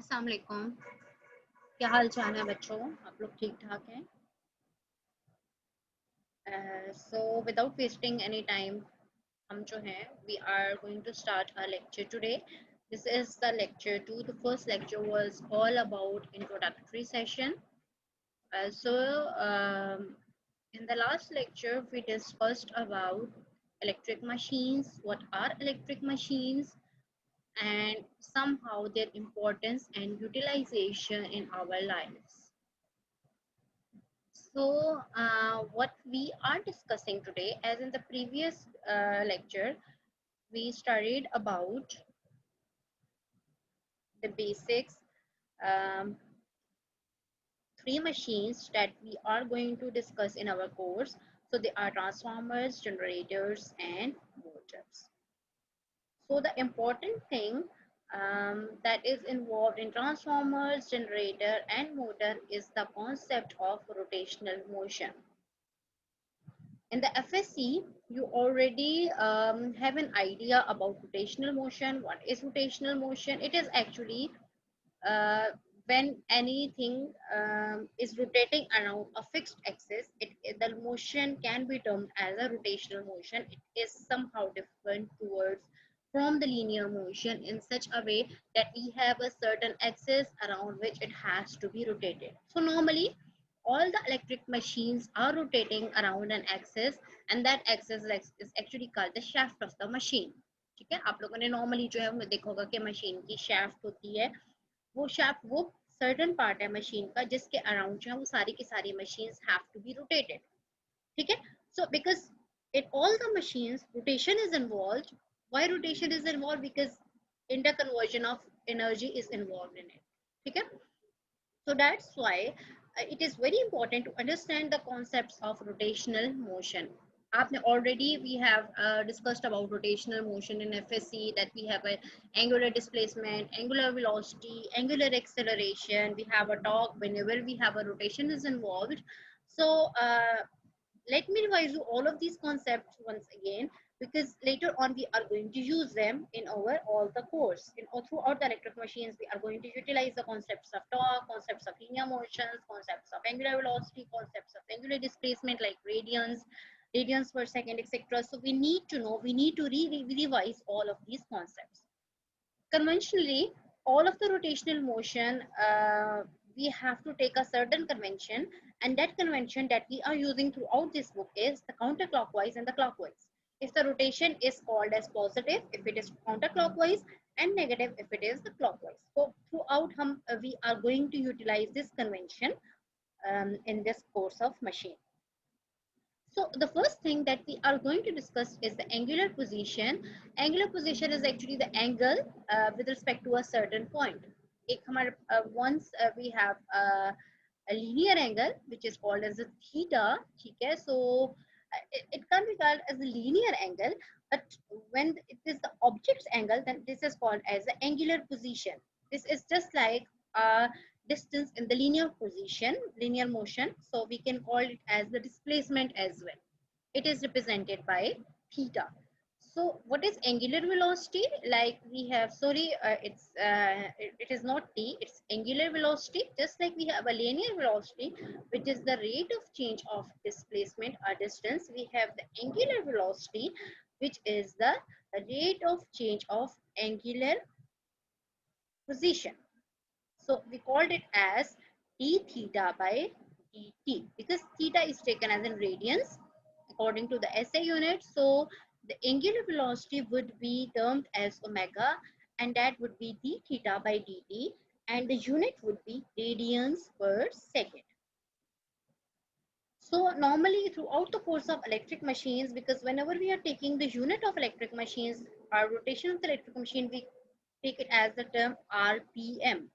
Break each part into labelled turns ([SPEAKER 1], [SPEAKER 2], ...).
[SPEAKER 1] अस्सलाम वालेकुम। क्या हाल चाल है बच्चों? आप लोग ठीक ठाक हैं? So without wasting any time, हम जो हैं we are going to start our lecture today. This is the lecture 2. The first lecture was all about introductory session. So in the last lecture we discussed about electric machines, what are electric machines, and somehow their importance and utilization in our lives. So what we are discussing today, as in the previous lecture, we studied about the basics, um, three machines that we are going to discuss in our course. So they are transformers, generators, and motors. So the important thing that is involved in transformers, generator, and motor is the concept of rotational motion. In the FSC, you already have an idea about rotational motion. What is rotational motion? It is actually uh, when anything is rotating around a fixed axis, the motion can be termed as a rotational motion. It is somehow different towards from the linear motion in such a way that we have a certain axis around which it has to be rotated. So normally all the electric machines are rotating around an axis, and that axis is actually called the shaft of the machine. ठीक है, आप लोगों ने normally जो है देखा होगा कि मशीन की shaft होती है, वो shaft वो certain part है मशीन का जिसके अराउंड जो है वो सारी की सारी machines have to be rotated. ठीक है, so because in all the machines rotation is involved. Why rotation is involved? Because interconversion of energy is involved in it. ठीक है, so that's why it is very important to understand the concepts of rotational motion. आपने already we have discussed about rotational motion in FSC, that we have a angular displacement, angular velocity, angular acceleration. We have a torque whenever we have a rotation is involved. So let me revise you all of these concepts once again, because later on we are going to use them in our all the course. In or throughout the electric machines, we are going to utilize the concepts of torque, concepts of linear motions, concepts of angular velocity, concepts of angular displacement like radians per second, etc. So we need to know, we need to revise all of these concepts. Conventionally, all of the rotational motion, we have to take a certain convention, and that convention that we are using throughout this book is the counterclockwise and the clockwise. If the rotation is called as positive if it is counterclockwise, and negative if it is the clockwise. So throughout we are going to utilize this convention in this course of machine. So the first thing that we are going to discuss is the angular position. Angular position is actually the angle with respect to a certain point. Once we have a linear angle which is called as a theta. Okay? So it can be called as a linear angle, but when it is the object's angle, then this is called as the angular position. This is just like distance in the linear position, linear motion. So we can call it as the displacement as well. It is represented by theta. So what is angular velocity? Like we have, sorry, it is not t, it's angular velocity. Just like we have a linear velocity, which is the rate of change of displacement or distance, we have the angular velocity, which is the rate of change of angular position. So we called it as d theta by dt, because theta is taken as in radians according to the SI unit. So the angular velocity would be termed as omega, and that would be d theta by dt, and the unit would be radians per second. So normally throughout the course of electric machines, because whenever we are taking the unit of electric machines, our rotation of the electric machine, we take it as the term RPM.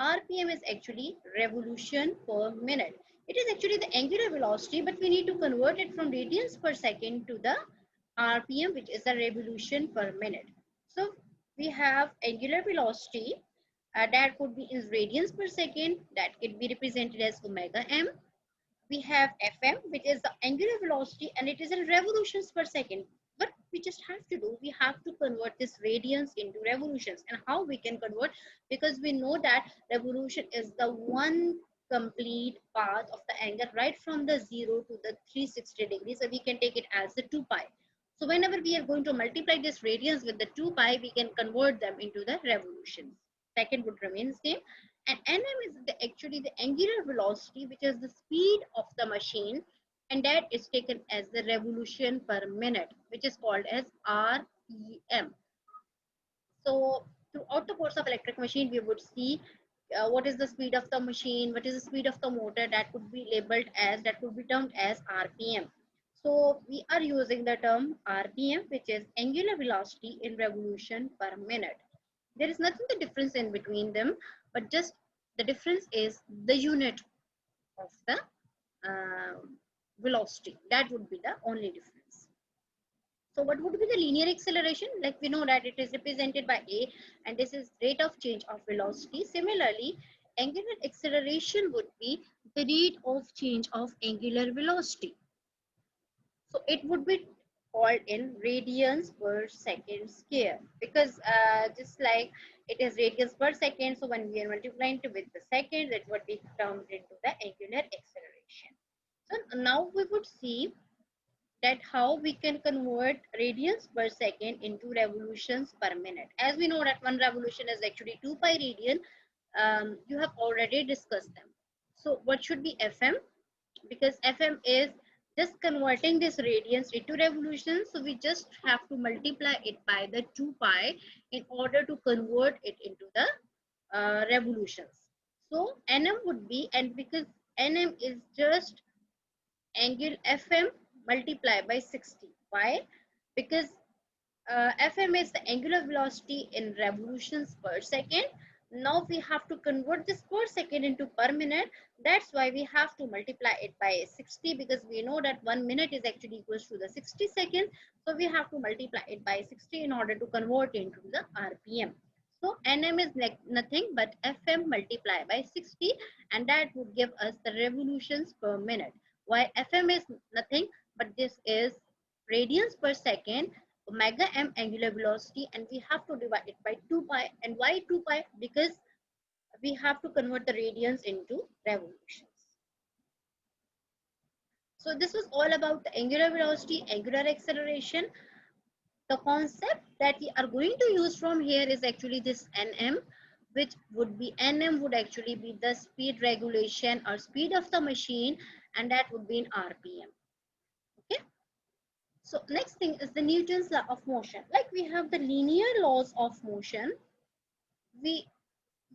[SPEAKER 1] RPM is actually revolution per minute. It is actually the angular velocity, but we need to convert it from radians per second to the RPM, which is the revolution per minute. So we have angular velocity that could be in radians per second, that could be represented as omega m. We have Fm, which is the angular velocity, and it is in revolutions per second. What we just have to do, we have to convert this radians into revolutions. And how we can convert? Because we know that revolution is the one complete path of the angle right from the 0 to the 360 degrees. So we can take it as the 2 pi. So whenever we are going to multiply this radians with the 2 pi, we can convert them into the revolutions. Second would remain same. And nm is actually the angular velocity, which is the speed of the machine, and that is taken as the revolution per minute, which is called as REM. So throughout the course of electric machine, we would see what is the speed of the machine, what is the speed of the motor, that could be labeled as, that could be termed as RPM. So we are using the term RPM, which is angular velocity in revolution per minute. There is nothing the difference in between them, but just the difference is the unit of the velocity. That would be the only difference. So what would be the linear acceleration? Like we know that it is represented by A, and this is rate of change of velocity. Similarly, angular acceleration would be the rate of change of angular velocity. So it would be called in radians per second square, because just like it is radians per second, so when we are multiplying with the second, it would be termed into the angular acceleration. So now we would see that how we can convert radians per second into revolutions per minute. As we know that one revolution is actually 2 pi radian. You have already discussed them. So what should be FM? Because FM is just converting this radians into revolutions. So we just have to multiply it by the 2 pi in order to convert it into the revolutions. So NM would be, and because NM is just angle FM multiplied by 60. Why? Because FM is the angular velocity in revolutions per second. Now we have to convert this per second into per minute. That's why we have to multiply it by 60, because we know that 1 minute is actually equals to the 60 seconds. So we have to multiply it by 60 in order to convert into the RPM. So NM is like nothing but FM multiplied by 60, and that would give us the revolutions per minute. Why FM is nothing but this is radians per second, omega m angular velocity, and we have to divide it by 2 pi. And why 2 pi? Because we have to convert the radians into revolutions. So this was all about the angular velocity, angular acceleration. The concept that we are going to use from here is actually this nm, which would be, nm would actually be the speed regulation or speed of the machine, and that would be in rpm. Okay. So next thing is the Newton's law of motion. Like we have the linear laws of motion, we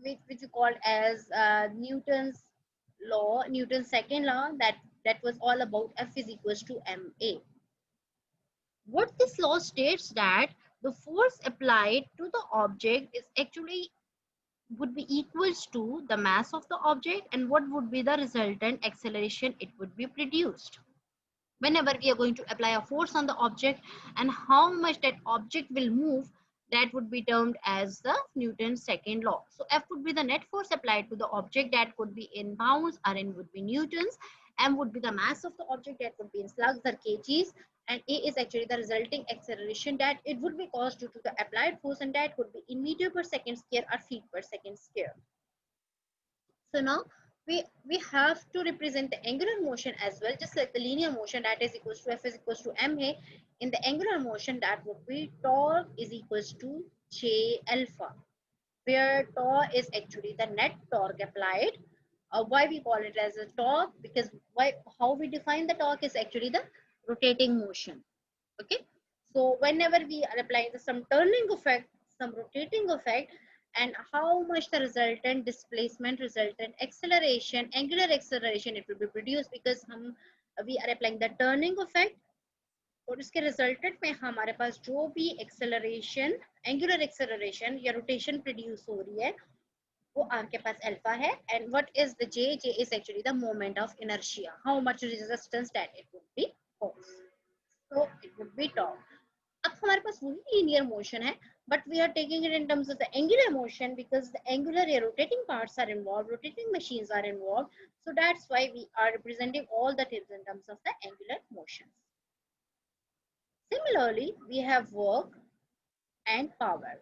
[SPEAKER 1] which we call as Newton's law, Newton's second law, that was all about F is equals to ma. What this law states that the force applied to the object is actually would be equals to the mass of the object, and what would be the resultant acceleration it would be produced whenever we are going to apply a force on the object, and how much that object will move, that would be termed as the Newton's second law. So F would be the net force applied to the object, that could be in pounds, Rn would be newtons, M would be the mass of the object, that would be in slugs or kgs, and A is actually the resulting acceleration that it would be caused due to the applied force, and that would be in meter per second square or feet per second square. So now we have to represent the angular motion as well, just like the linear motion, that is equals to F is equals to ma. In the angular motion, that would be torque is equals to J alpha, where torque is actually the net torque applied. Why we call it as a torque? Because how we define the torque is actually the rotating motion. Okay. So whenever we are applying some turning effect, some rotating effect, and how much the resultant displacement, resultant acceleration, angular acceleration it will be produced, because we are applying the turning effect, और इसके resultant में हमारे पास जो भी acceleration, angular acceleration या rotation produce हो रही है, वो आपके पास अल्फा है. And what is the J? J is actually the moment of inertia, how much resistance that it would be cause. So it would be torque. अब हमारे पास वही linear motion है, but we are taking it in terms of the angular motion, because the angular rotating parts are involved, rotating machines are involved. So that's why we are representing all the tips in terms of the angular motions. Similarly, we have work and power.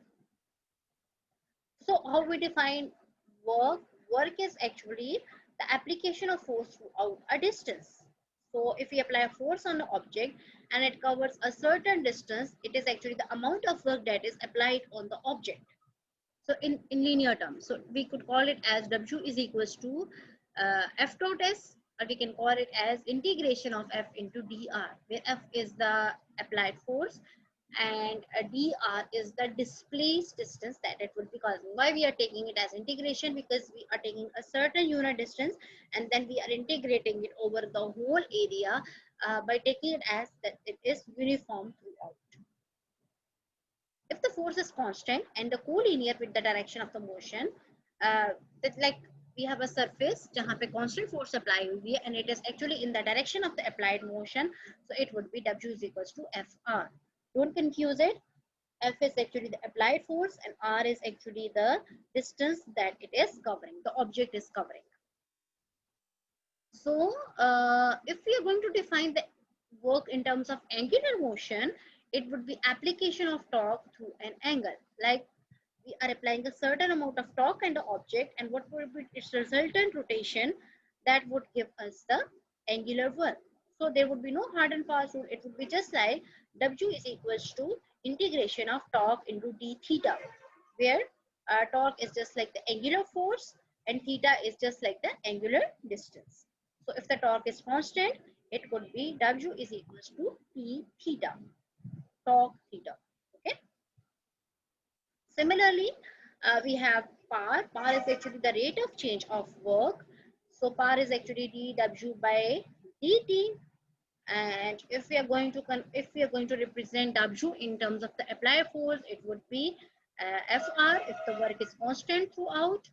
[SPEAKER 1] So how we define work? Work is actually the application of force throughout a distance. So if we apply a force on an object and it covers a certain distance, it is actually the amount of work that is applied on the object. So in linear terms, so we could call it as W is equals to F dot S, or we can call it as integration of F into dr, where F is the applied force and dr is the displaced distance that it would be causing. Why we are taking it as integration? Because we are taking a certain unit distance and then we are integrating it over the whole area by taking it as that it is uniform throughout. If the force is constant and the collinear with the direction of the motion, it's like we have a surface जहाँ पे constant force apply हुई है and it is actually in the direction of the applied motion, so it would be W is equals to FR. Don't confuse it. F is actually the applied force and R is actually the distance that it is covering, the object is covering. So if we are going to define the work in terms of angular motion, it would be application of torque through an angle. Like we are applying a certain amount of torque on the object, and what would be its resultant rotation that would give us the angular work. So there would be no hard and fast rule. It would be just like W is equals to integration of torque into d theta, where torque is just like the angular force and theta is just like the angular distance. So if the torque is constant, it could be W is equals to T theta, torque theta. Okay. Similarly, we have power. Power is actually the rate of change of work. So power is actually dW by dt. And if we are going to represent W in terms of the applied force, it would be FR if the work is constant throughout.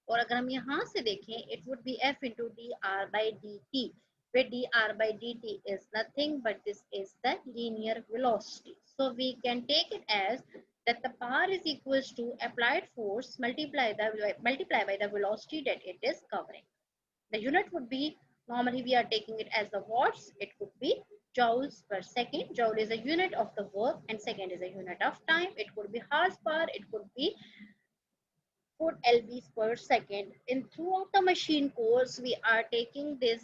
[SPEAKER 1] और अगर हम यहाँ से देखें, it would be F into dr by dt, where dr by dt is nothing but this is the linear velocity. So we can take it as that the power is equals to applied force multiply by the velocity that it is covering. The unit would be, normally we are taking it as the watts, it could be joules per second. Joule is a unit of the work and second is a unit of time. It could be horsepower, it could be foot lbs per second. In throughout the machine course, we are taking this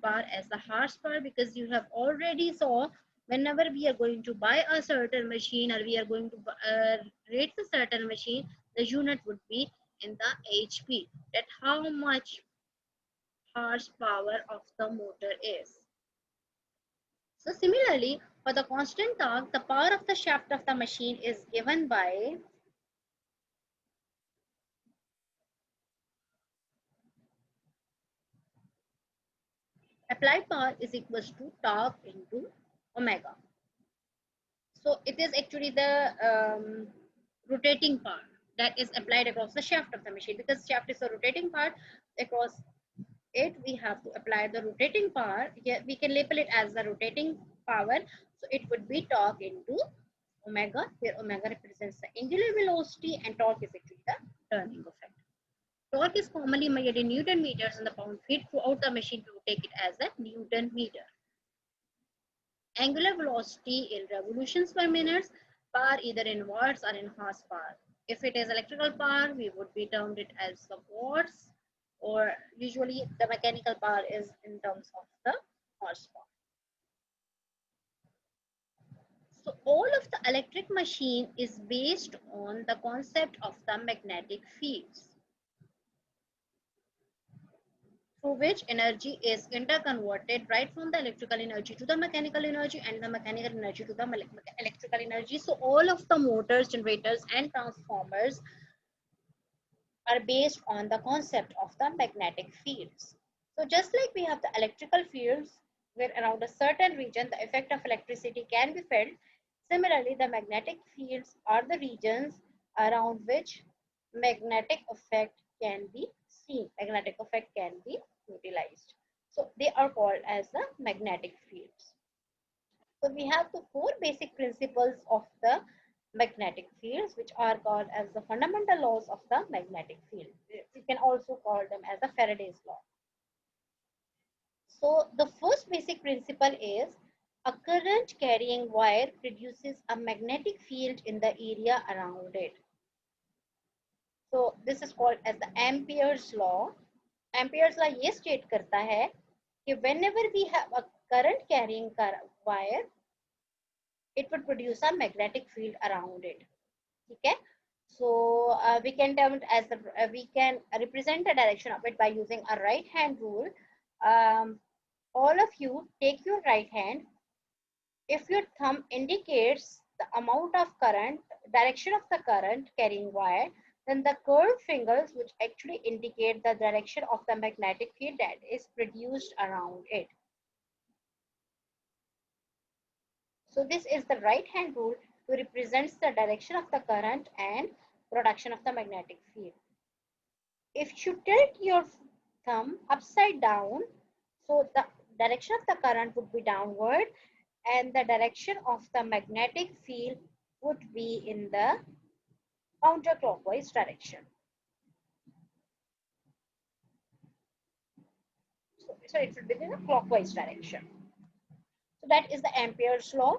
[SPEAKER 1] bar as the horsepower because you have already saw whenever we are going to buy a certain machine or we are going to rate a certain machine, the unit would be in the HP, that how much horsepower of the motor is. So similarly, for the constant torque, the power of the shaft of the machine is given by applied power is equals to torque into omega. So it is actually the rotating part that is applied across the shaft of the machine, because shaft is a rotating part. Across it we have to apply the rotating power. Here we can label it as the rotating power. So it would be torque into omega, where omega represents the angular velocity and torque is actually the turning effect. Torque is commonly measured in Newton meters and the pound feet. Throughout the machine, we would take it as a Newton meter. Angular velocity in revolutions per minute, power either in watts or in horsepower. If it is electrical power, we would be termed it as the watts, or usually the mechanical power is in terms of the horsepower. So all of the electric machine is based on the concept of the magnetic fields, through which energy is interconverted right from the electrical energy to the mechanical energy and the mechanical energy to the electrical energy. So all of the motors, generators and transformers are based on the concept of the magnetic fields. So just like we have the electrical fields where around a certain region the effect of electricity can be felt, similarly the magnetic fields are the regions around which magnetic effect can be seen, magnetic effect can be utilized. So they are called as the magnetic fields. So we have the four basic principles of the magnetic fields, which are called as the fundamental laws of the magnetic field. We can also call them as the Faraday's law. So the first basic principle is A current carrying wire produces a magnetic field in the area around it. So this is called as the Ampere's law. Ampere's law ये state करता है कि whenever we have a current carrying wire, it would produce a magnetic field around it. Okay, so we can term it as the we can represent the direction of it by using a right hand rule. All of you take your right hand. If your thumb indicates the amount of current, direction of the current carrying wire, then the curved fingers, which actually indicate the direction of the magnetic field that is produced around it. So this is the right hand rule to represents the direction of the current and production of the magnetic field. If you tilt your thumb upside down, so the direction of the current would be downward and the direction of the magnetic field would be in the counterclockwise direction. So it would be in a clockwise direction. So that is the Ampere's law.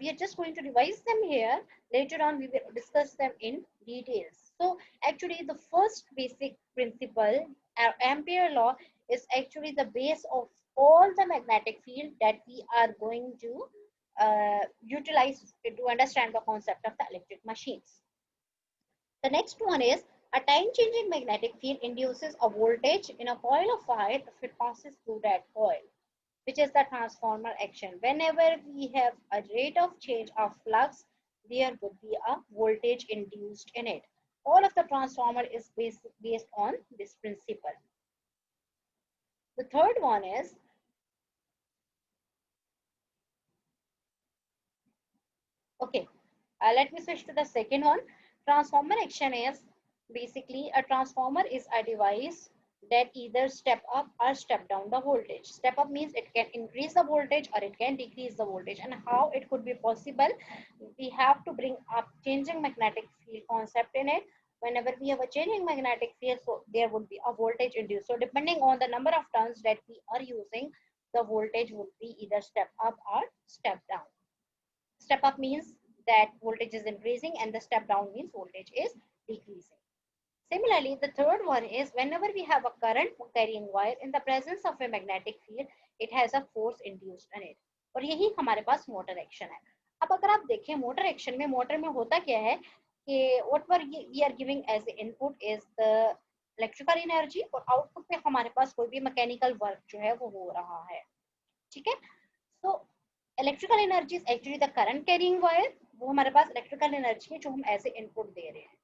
[SPEAKER 1] We are just going to revise them here. Later on, we will discuss them in details. So actually, the first basic principle, Ampere law, is actually the base of all the magnetic field that we are going to utilize to understand the concept of the electric machines. The next one is a time-changing magnetic field induces a voltage in a coil of wire if it passes through that coil, which is the transformer action. Whenever we have a rate of change of flux, there would be a voltage induced in it. All of the transformer is based on this principle. The third one is okay. Let me switch to the second one. Transformer action is basically a transformer is a device that either step up or step down the voltage. Step up means it can increase the voltage or it can decrease the voltage. And how it could be possible? We have to bring up changing magnetic field concept in it. Whenever we have a changing magnetic field, so there would be a voltage induced. So depending on the number of turns that we are using, the voltage would be either step up or step down. Step up means that voltage is increasing and the step down means voltage is decreasing. Similarly, the third one is whenever we have a current carrying wire in the presence of a magnetic field, it has a force induced in it. और यही हमारे पास motor action है. अब अगर आप देखें motor action में motor में होता क्या है कि what we are giving as the input is the electrical energy और आउटपुट में हमारे पास कोई भी मैकेनिकल वर्क जो है वो हो रहा है. ठीक है. So electrical energy is actually the current carrying wire. वो हमारे पास इलेक्ट्रिकल एनर्जी है जो हम एज ए इनपुट दे रहे हैं.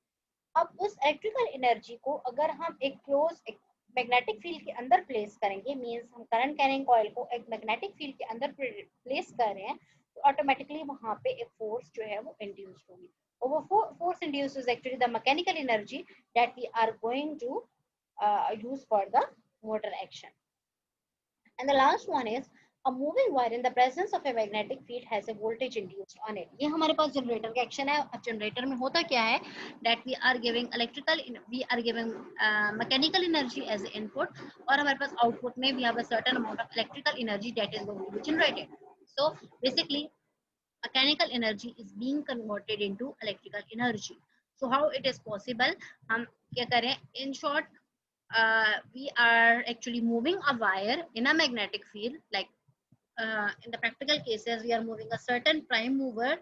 [SPEAKER 1] अब उस इलेक्ट्रिकल एनर्जी को अगर हम एक क्लोज मैग्नेटिक फील्ड के अंदर प्लेस करेंगे, मींस हम करंट कैरिंग कॉइल को एक मैग्नेटिक फील्ड के अंदर प्लेस कर रहे हैं, तो ऑटोमेटिकली वहां पे एक फोर्स जो है वो इंड्यूस होगी. और वो force induce is actually the mechanical energy that we are going to use for the motor action. And the last one is a moving wire in the presence of a magnetic field has a voltage induced on it. ये हमारे पास generator का action है. Generator में होता क्या है that we are giving mechanical energy as input और हमारे पास output में we have a certain amount of electrical energy that is going to be generated. So basically mechanical energy is being converted into electrical energy. So how it is possible? हम क्या करें? In short, we are actually moving a wire in a magnetic field, like in the practical cases we are moving a certain prime mover,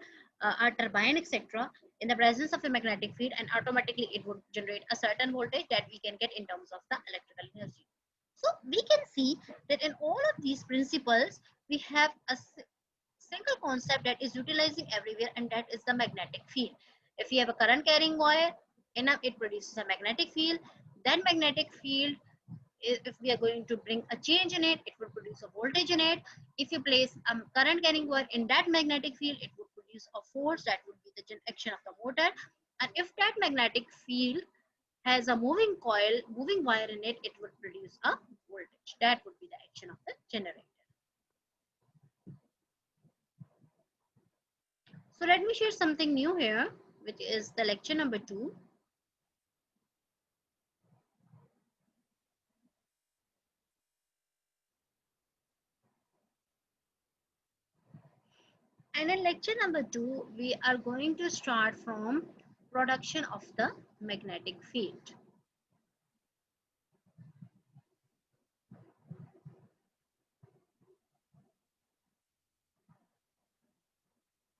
[SPEAKER 1] a turbine, etc., in the presence of a magnetic field, and automatically it would generate a certain voltage that we can get in terms of the electrical energy. So we can see that in all of these principles we have a single concept that is utilizing everywhere, and that is the magnetic field. If you have a current carrying wire, it produces a magnetic field. Then magnetic field, if we are going to bring a change in it, it will produce a voltage in it. If you place a current carrying wire in that magnetic field, it would produce a force that would be the action of the motor. And if that magnetic field has a moving coil, moving wire in it, it would produce a voltage. That would be the action of the generator. So let me share something new here, which is the lecture number 2. And in lecture number 2, we are going to start from production of the magnetic field.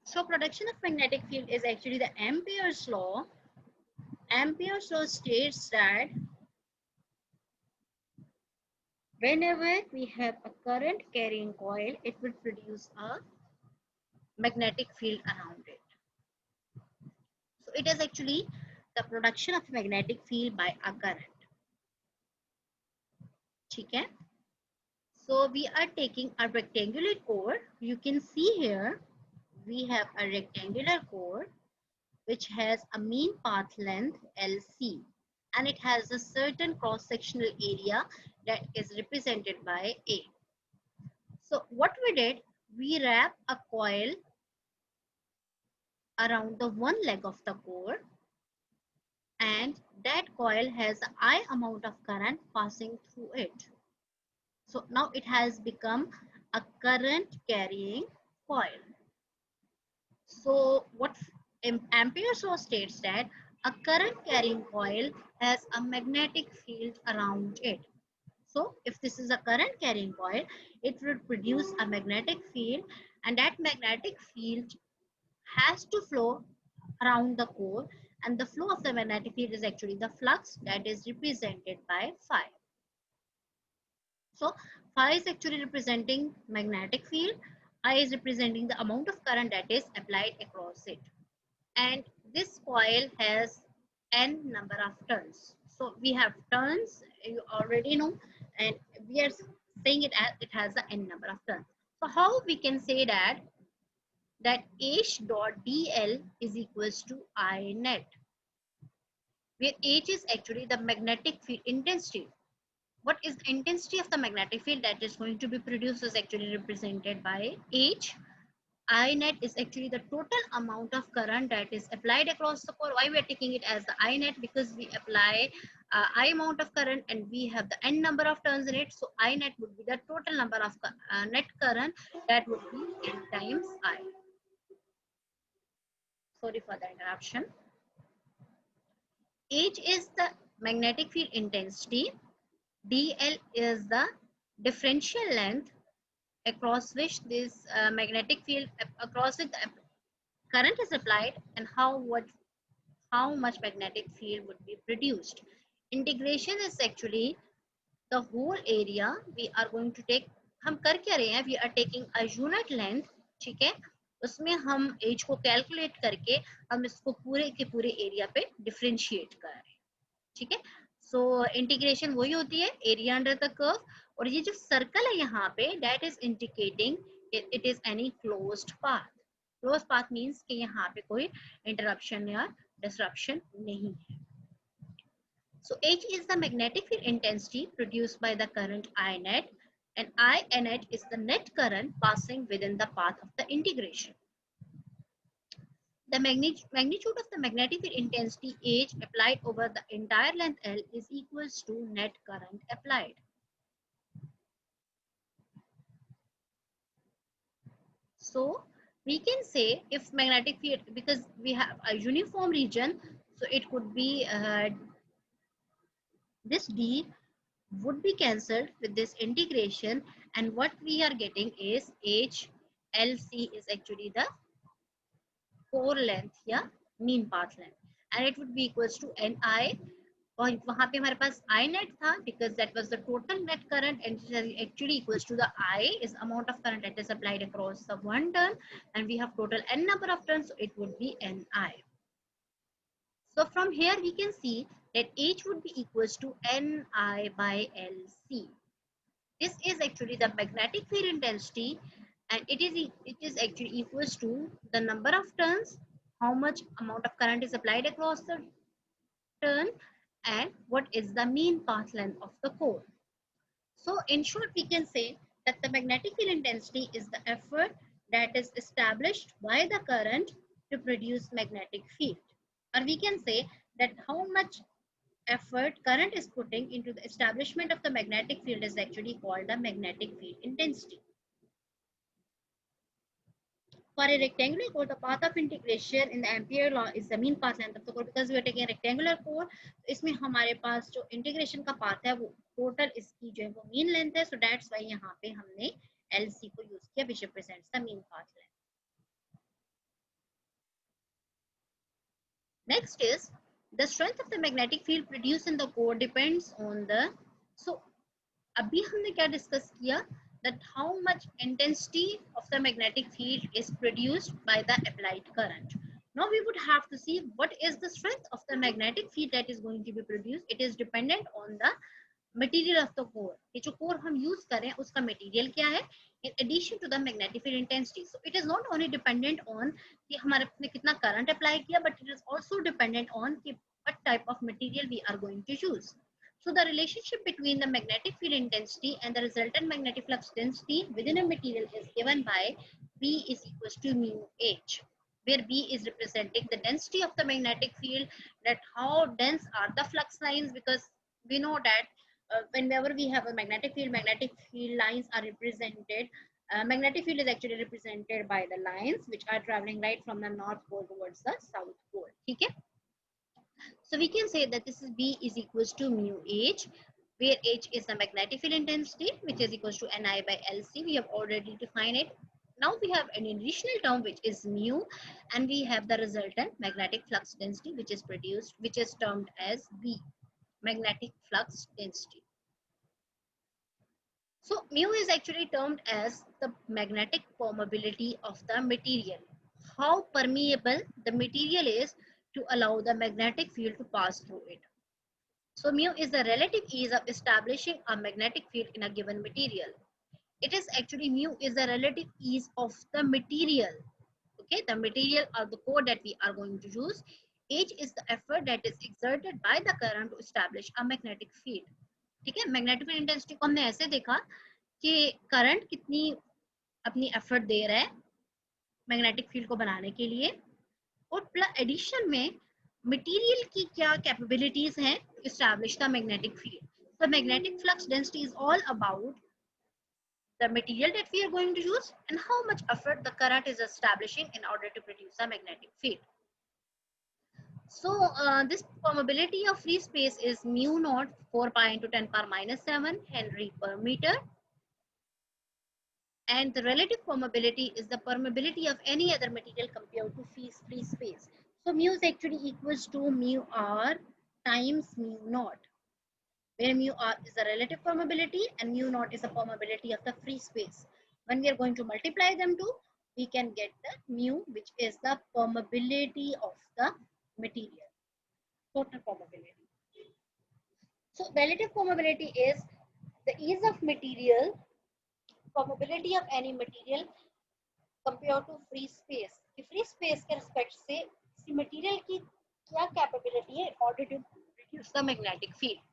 [SPEAKER 1] So production of magnetic field is actually the Ampere's law. Ampere's law states that whenever we have a current carrying coil, it will produce a magnetic field around it. So it is actually the production of magnetic field by a current. Okay? So we are taking a rectangular core. You can see here we have a rectangular core which has a mean path length LC, and it has a certain cross-sectional area that is represented by A. So what we did, we wrap a coil around the one leg of the core, and that coil has a I amount of current passing through it. So now it has become a current carrying coil. So what Ampere's law states that a current carrying coil has a magnetic field around it. So if this is a current carrying coil, it will produce a magnetic field, and that magnetic field has to flow around the core, and the flow of the magnetic field is actually the flux that is represented by phi. So phi is actually representing magnetic field, I is representing the amount of current that is applied across it. And this coil has n number of turns. So we have turns, you already know, and we are saying it as it has the n number of turns. So how we can say that H dot dl is equals to I net, where H is actually the magnetic field intensity. What is the intensity of the magnetic field that is going to be produced is actually represented by H. I net is actually the total amount of current that is applied across the core. Why we are taking it as the I net? Because we apply I amount of current and we have the n number of turns in it. So I net would be the total number of net current, that would be n times I. Sorry for the interruption. H is the magnetic field intensity. dl is the differential length across which this magnetic field, across which the current is applied, and how much magnetic field would be produced. Integration is actually the whole area we are going to take. हम कर क्या रहे हैं? We are taking a unit length, ठीक है? उसमें हम as को कैलकुलेट करके हम इसको पूरे के पूरे एरिया पे डिफरेंशिएट कर रहे हैं, ठीक है? सो इंटीग्रेशन वही होती है, एरिया अंडर द कर्व, और ये जो सर्कल है यहाँ पे, that is indicating it is any closed path. Close path means कि यहाँ पे कोई इंटरप्शन या disruption नहीं है. So H is the magnetic field intensity produced by the current I net, and I net is the net current passing within the path of the integration. The magnitude of the magnetic field intensity H applied over the entire length L is equals to net current applied. So we can say if magnetic field, because we have a uniform region, so it could be this D would be cancelled with this integration, and what we are getting is HLC is actually the core length या mean path length, and it would be equals to Ni. और वहाँ पे हमारे पास I net था because that was the total net current, and it is actually equals to the I is amount of current that is applied across the one turn, and we have total n number of turns, so it would be Ni. So from here we can see that H would be equals to Ni by Lc. This is actually the magnetic field intensity, and it is actually equals to the number of turns, how much amount of current is applied across the turn, and what is the mean path length of the core. So in short, we can say that the magnetic field intensity is the effort that is established by the current to produce magnetic field. Or we can say that how much effort current is putting into the establishment of the magnetic field is actually called the magnetic field intensity. For a rectangular core, the path of integration in the Ampere law is the mean path length of the core. Because we are taking a rectangular core, तो इसमें हमारे पास जो integration का path है वो total इसकी जो है वो मीन लेंथ है. सो दैट्स वाई यहाँ पे हमने LC को यूज किया, विच represents the mean path length. Next is the strength of the magnetic field produced in the core depends on the. So अभी हमने क्या डिस्कस किया, that how much intensity of the magnetic field is produced by the applied current. Now we would have to see what is the strength of the magnetic field that is going to be produced. It is dependent on the material of the core. ये जो core हम use कर रहे हैं उसका material क्या है, in addition to the magnetic field intensity. So it is not only dependent on कि हमारे ने कितना current apply किया, but it is also dependent on कि what type of material we are going to use. So the relationship between the magnetic field intensity and the resultant magnetic flux density within a material is given by B is equals to mu H, where B is representing the density of the magnetic field, that how dense are the flux lines, because we know that whenever we have a magnetic field lines are represented. Magnetic field is actually represented by the lines which are traveling right from the north pole towards the south pole. Okay? So we can say that this is B is equals to mu H, where H is the magnetic field intensity, which is equals to Ni by Lc. We have already defined it. Now we have an additional term which is mu, and we have the resultant magnetic flux density which is produced, which is termed as B, magnetic flux density. So mu is actually termed as the magnetic permeability of the material. How permeable the material is to allow the magnetic field to pass through it. So mu is the relative ease of establishing a magnetic field in a given material. It is actually mu is the relative ease of the material. Okay, the material or the core that we are going to use. H is the effort that is exerted by the current to establish a magnetic field. ठीक है, magnetic field intensity को हमने ऐसे देखा कि current कितनी अपनी effort दे रहा है मैग्नेटिक फील्ड को बनाने के लिए, और प्लस एडिशन में मटेरियल की क्या कैपेबिलिटीज हैं establish the magnetic field. So magnetic flux density is all about the material that we are going to use and how much effort the current is establishing in order to produce a magnetic field. So this permeability of free space is mu naught 4 pi into 10 power minus 7 Henry per meter. And the relative permeability is the permeability of any other material compared to free space. So mu is actually equals to mu r times mu naught, where mu r is the relative permeability and mu naught is the permeability of the free space. When we are going to multiply them two, we can get the mu, which is the permeability of the material, total permeability. So relative permeability is the ease of material, permeability of any material compared to free space. कि free space के respect से किसी material की क्या capability है in order to produce the magnetic field.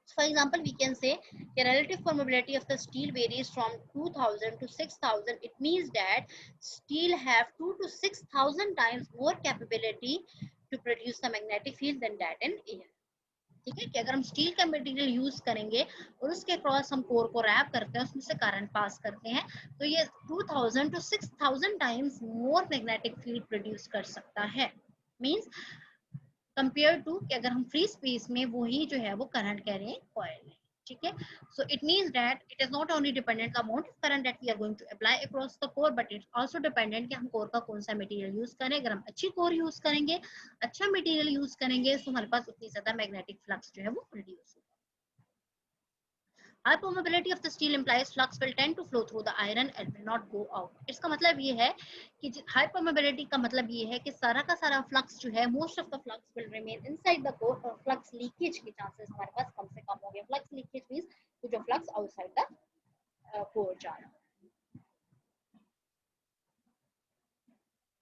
[SPEAKER 1] So for example, we can say the relative permeability of the steel varies from 2000 to 6000. It means that steel have 2 to 6000 times more capability to produce the magnetic field than that in air. ठीक है, कि अगर हम steel का material use करेंगे और उसके cross हम कोर को रैप करते हैं, उसमें से करंट पास करते हैं, तो ये 2000 to 6000 times more magnetic field produce कर सकता है. मींस कंपेयर टू कि अगर हम फ्री स्पेस में वही जो है वो करंट कैरिंग कॉइल है. ठीक है, so it means that it is not only dependent amount of current that we are going to apply across the core, but it's also dependent कि हम कोर का कौन सा मटेरियल यूज करें. अगर हम अच्छी कोर यूज करेंगे, अच्छा मटेरियल यूज करेंगे, तो हमारे पास उतनी ज्यादा मैग्नेटिक फ्लक्स जो है वो प्रोड्यूस होगा. High permeability of the steel implies flux will tend to flow through the iron and will not go out. इसका मतलब ये है कि high permeability का मतलब ये है कि सारा का सारा फ्लक्स जो है, most of the flux will remain inside the core, और flux leakage के chances हमारे पास कम से कम हो गए. Flux leakage means कि जो flux outside the core जा रहा है.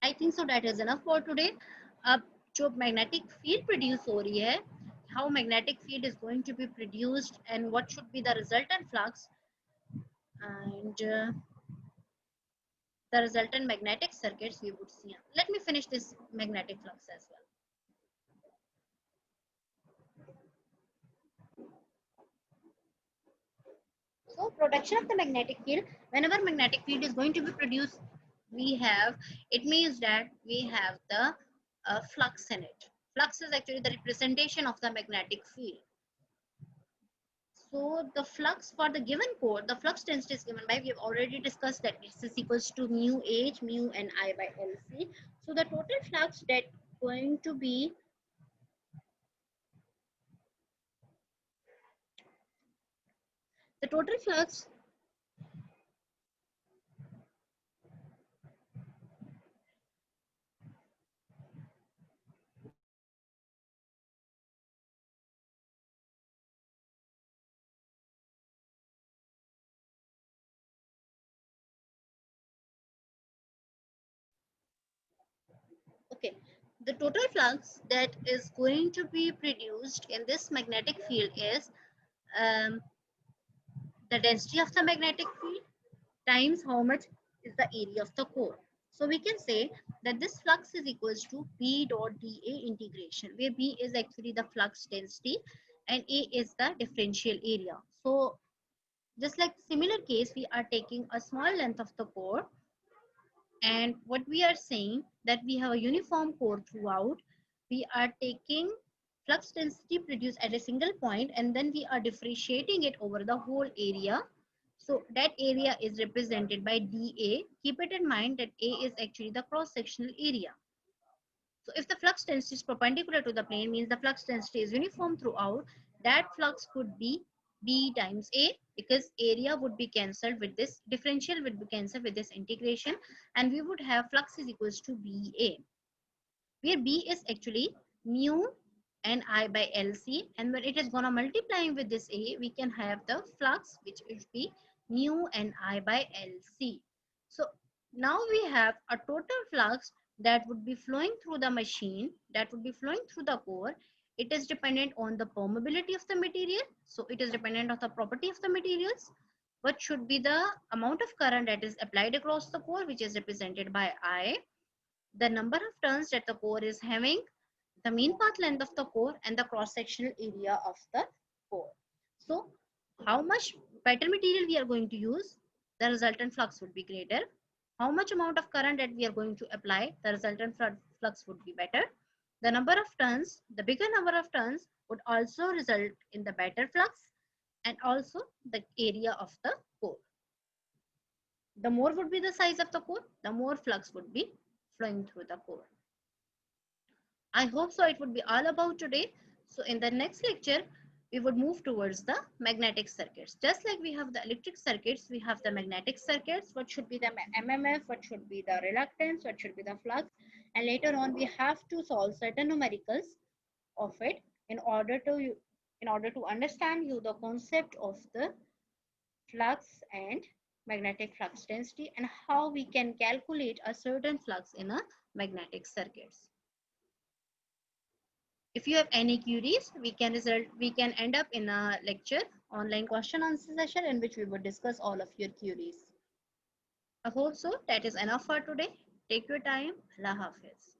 [SPEAKER 1] I think so that is enough for today. अब जो magnetic field produce हो रही है, how magnetic field is going to be produced and what should be the resultant flux and the resultant magnetic circuits we would see. Let me finish this magnetic flux as well. So production of the magnetic field, whenever magnetic field is going to be produced, we have, it means that we have the flux in it. Flux is actually the representation of the magnetic field. So the flux for the given core, the flux density is given by, we have already discussed that this is equals to mu H, mu and I by LC. So the total flux that going to be, the total flux, okay, the total flux that is going to be produced in this magnetic field is um, the density of the magnetic field times how much is the area of the core. So we can say that this flux is equals to B dot dA integration, where B is actually the flux density and A is the differential area. So just like similar case, we are taking a small length of the core, and what we are saying that we have a uniform core throughout. We are taking flux density produced at a single point, and then we are differentiating it over the whole area. So that area is represented by dA. Keep it in mind that A is actually the cross sectional area. So if the flux density is perpendicular to the plane, means the flux density is uniform throughout, that flux could be B times A, because area would be cancelled with this, differential would be cancelled with this integration, and we would have flux is equals to BA, where B is actually mu and I by LC, and when it is gonna multiplying with this A, we can have the flux which will be mu and I by LC. So now we have a total flux that would be flowing through the machine, that would be flowing through the core. It is dependent on the permeability of the material, so it is dependent on the property of the materials. What should be the amount of current that is applied across the core, which is represented by I, the number of turns that the core is having, the mean path length of the core, and the cross-sectional area of the core. So how much better material we are going to use, the resultant flux would be greater. How much amount of current that we are going to apply, the resultant flux would be better. The number of turns, the bigger number of turns would also result in the better flux, and also the area of the core. The more would be the size of the core, the more flux would be flowing through the core. I hope so it would be all about today. So in the next lecture, we would move towards the magnetic circuits. Just like we have the electric circuits, we have the magnetic circuits. What should be the MMF, what should be the reluctance, what should be the flux. And later on, we have to solve certain numericals of it in order to understand you the concept of the flux and magnetic flux density, and how we can calculate a certain flux in a magnetic circuits. If you have any queries, we can end up in a lecture online question answer session in which we would discuss all of your queries. I hope so. That is enough for today. Take your time. Allah Hafiz.